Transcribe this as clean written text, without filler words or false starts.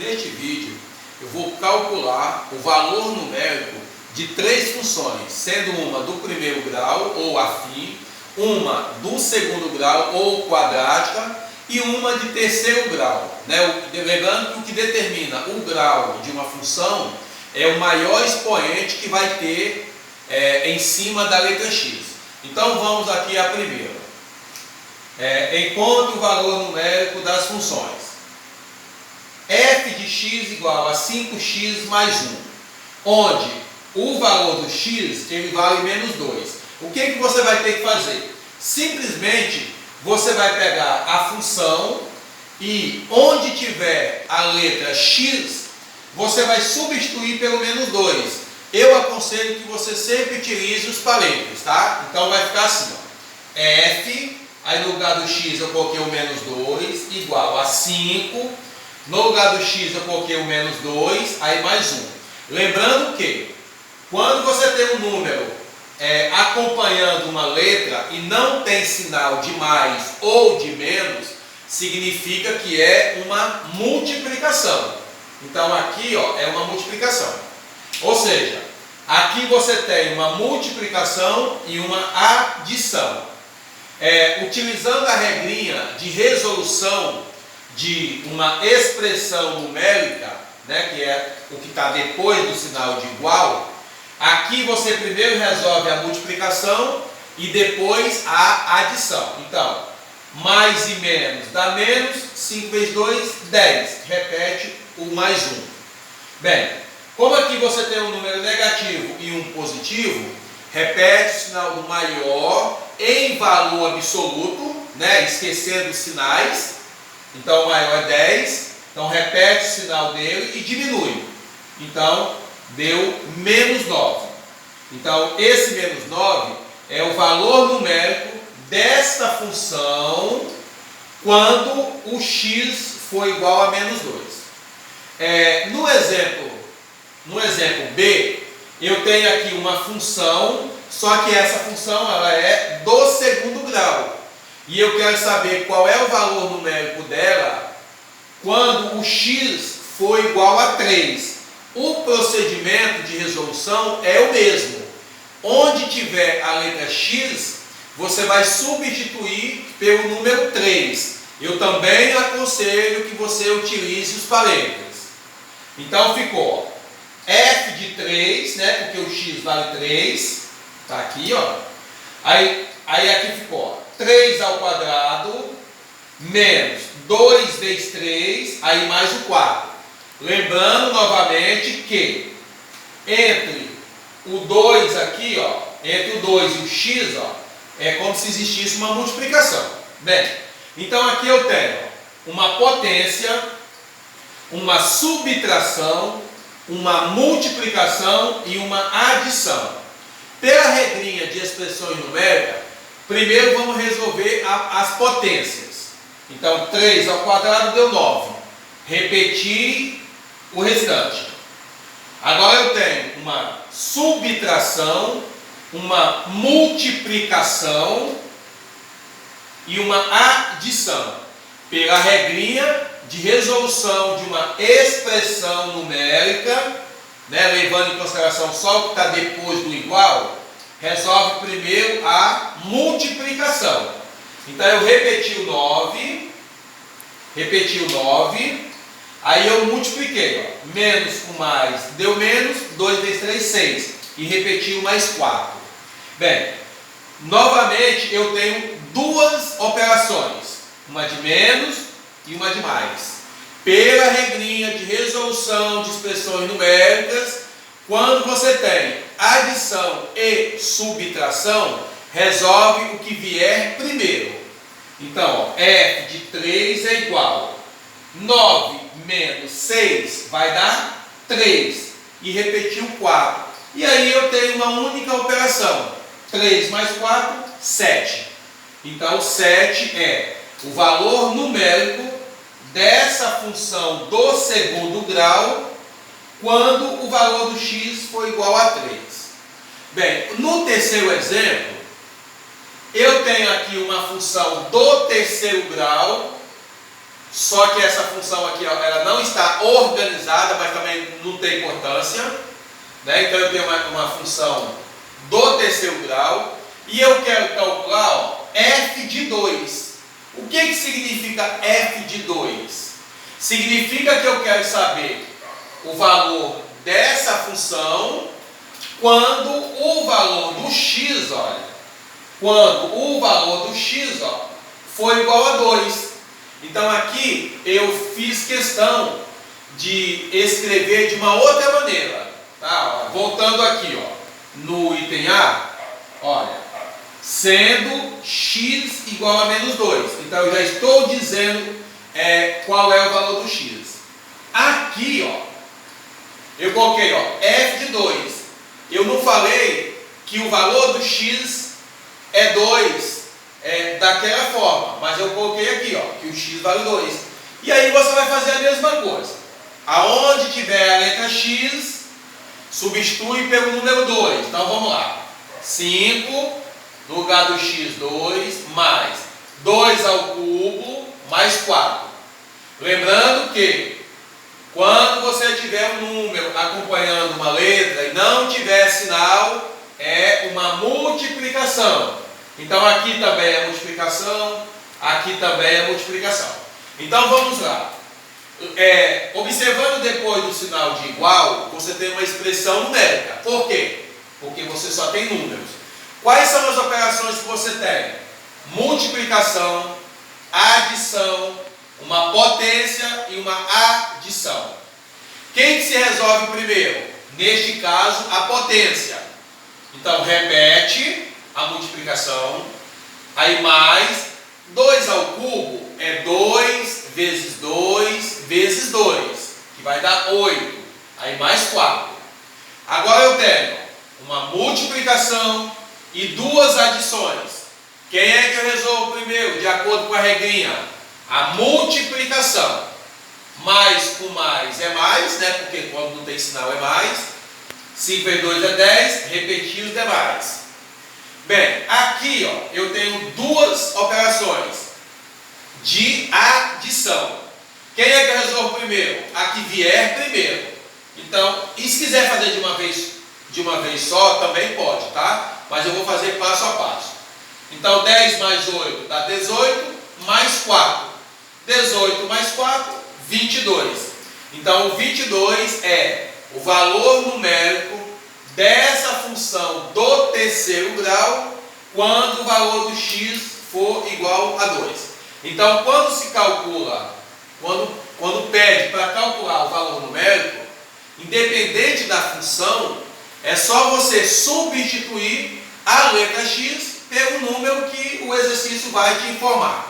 Neste vídeo, eu vou calcular o valor numérico de três funções, sendo uma do primeiro grau, ou afim, uma do segundo grau, ou quadrática, e uma de terceiro grau. Lembrando que o que determina o grau de uma função é o maior expoente que vai ter em cima da letra x. Então vamos aqui à primeira. Encontre o valor numérico das funções. F de x igual a 5x mais 1, onde o valor do x ele vale menos 2. O que você vai ter que fazer? Simplesmente você vai pegar a função e onde tiver a letra x, você vai substituir pelo menos 2. Eu aconselho que você sempre utilize os parênteses, tá? Então vai ficar assim, ó. F, aí no lugar do x eu coloquei o menos 2, igual a 5. No lugar do x eu coloquei o menos 2, aí mais 1. Lembrando que, quando você tem um número acompanhando uma letra e não tem sinal de mais ou de menos, significa que é uma multiplicação. Então aqui é uma multiplicação. Ou seja, aqui você tem uma multiplicação e uma adição. Utilizando a regrinha de resolução de uma expressão numérica, que é o que está depois do sinal de igual, aqui você primeiro resolve a multiplicação e depois a adição. Então, mais e menos dá menos, 5 vezes 2, 10. Repete o mais 1. Bem, como aqui você tem um número negativo e um positivo, repete o sinal do maior em valor absoluto, esquecendo os sinais. Então, o maior é 10, então repete o sinal dele e diminui. Então, deu menos 9. Então, esse menos 9 é o valor numérico desta função quando o x for igual a menos 2. No exemplo B, eu tenho aqui uma função, só que essa função ela é do segundo grau. E eu quero saber qual é o valor numérico dela quando o x for igual a 3. O procedimento de resolução é o mesmo. Onde tiver a letra x, você vai substituir pelo número 3. Eu também aconselho que você utilize os parênteses. Então ficou f de 3, porque o x vale 3. Está aqui, ó. Aí aqui ficou 3 ao quadrado menos 2 vezes 3, aí mais o 4. Lembrando novamente que entre o 2 aqui, entre o 2 e o x, é como se existisse uma multiplicação. Bem, então aqui eu tenho uma potência, uma subtração, uma multiplicação e uma adição. Pela regrinha de expressões numéricas, primeiro vamos resolver as potências. Então 3 ao quadrado deu 9. Repetir o restante. Agora eu tenho uma subtração, uma multiplicação e uma adição. Pela regrinha de resolução de uma expressão numérica, levando em consideração só o que está depois do igual, resolve primeiro a multiplicação. Então eu repeti o 9, aí eu multipliquei, menos com mais deu menos, 2 vezes 3, 6, e repeti o mais 4. Bem, novamente eu tenho duas operações, uma de menos e uma de mais. Pela regrinha de resolução de expressões numéricas, quando você tem adição e subtração, resolve o que vier primeiro. Então, f de 3 é igual a 9 menos 6 vai dar 3. E repetir o 4. E aí eu tenho uma única operação. 3 mais 4, 7. Então, 7 é o valor numérico dessa função do segundo grau quando o valor do x for igual a 3. Bem, no terceiro exemplo, eu tenho aqui uma função do terceiro grau Só que essa função aqui, ó, ela não está organizada, mas também não tem importância, né? Então eu tenho uma função do terceiro grau e eu quero calcular, ó, f de 2. O que significa f de 2? Significa que eu quero saber o valor dessa função quando o valor do x, olha, quando o valor do x, ó, for igual a 2. Então aqui eu fiz questão de escrever de uma outra maneira, tá? Ó, voltando aqui, ó, no item A, olha, sendo x igual a menos 2. Então eu já estou dizendo qual é o valor do x. Aqui, ó, eu coloquei, ó, f de 2. Eu não falei que o valor do x é 2 daquela forma, mas eu coloquei aqui, ó, que o x vale 2. E aí você vai fazer a mesma coisa. Aonde tiver a letra x, substitui pelo número 2. Então vamos lá. 5 no lugar do x, 2, mais 2 ao cubo, mais 4. Lembrando que quando você tiver um número acompanhando uma letra e não tiver sinal, é uma multiplicação. Então aqui também é multiplicação, aqui também é multiplicação. Então vamos lá. Observando depois do sinal de igual, você tem uma expressão numérica. Por quê? Porque você só tem números. Quais são as operações que você tem? Multiplicação, adição, uma potência e uma adição. Quem que se resolve primeiro? Neste caso, a potência. Então, repete a multiplicação. Aí mais 2 ao cubo é 2 vezes 2 vezes 2, que vai dar 8. Aí mais 4. Agora eu tenho uma multiplicação e duas adições. Quem é que eu resolvo primeiro, de acordo com a regrinha? A multiplicação. Mais com mais é mais, né? Porque quando não tem sinal é mais. 5 vezes 2 é 10, repetir os demais. Bem, aqui, ó, eu tenho duas operações de adição. Quem é que eu resolvo primeiro? A que vier primeiro. Então, e se quiser fazer de uma vez só, também pode, tá? Mas eu vou fazer passo a passo. Então, 10 mais 8 dá 18, mais 4. 18 mais 4, 22. Então, o 22 é o valor numérico dessa função do terceiro grau quando o valor do x for igual a 2. Então, quando se calcula, quando pede para calcular o valor numérico, independente da função, é só você substituir a letra x pelo número que o exercício vai te informar.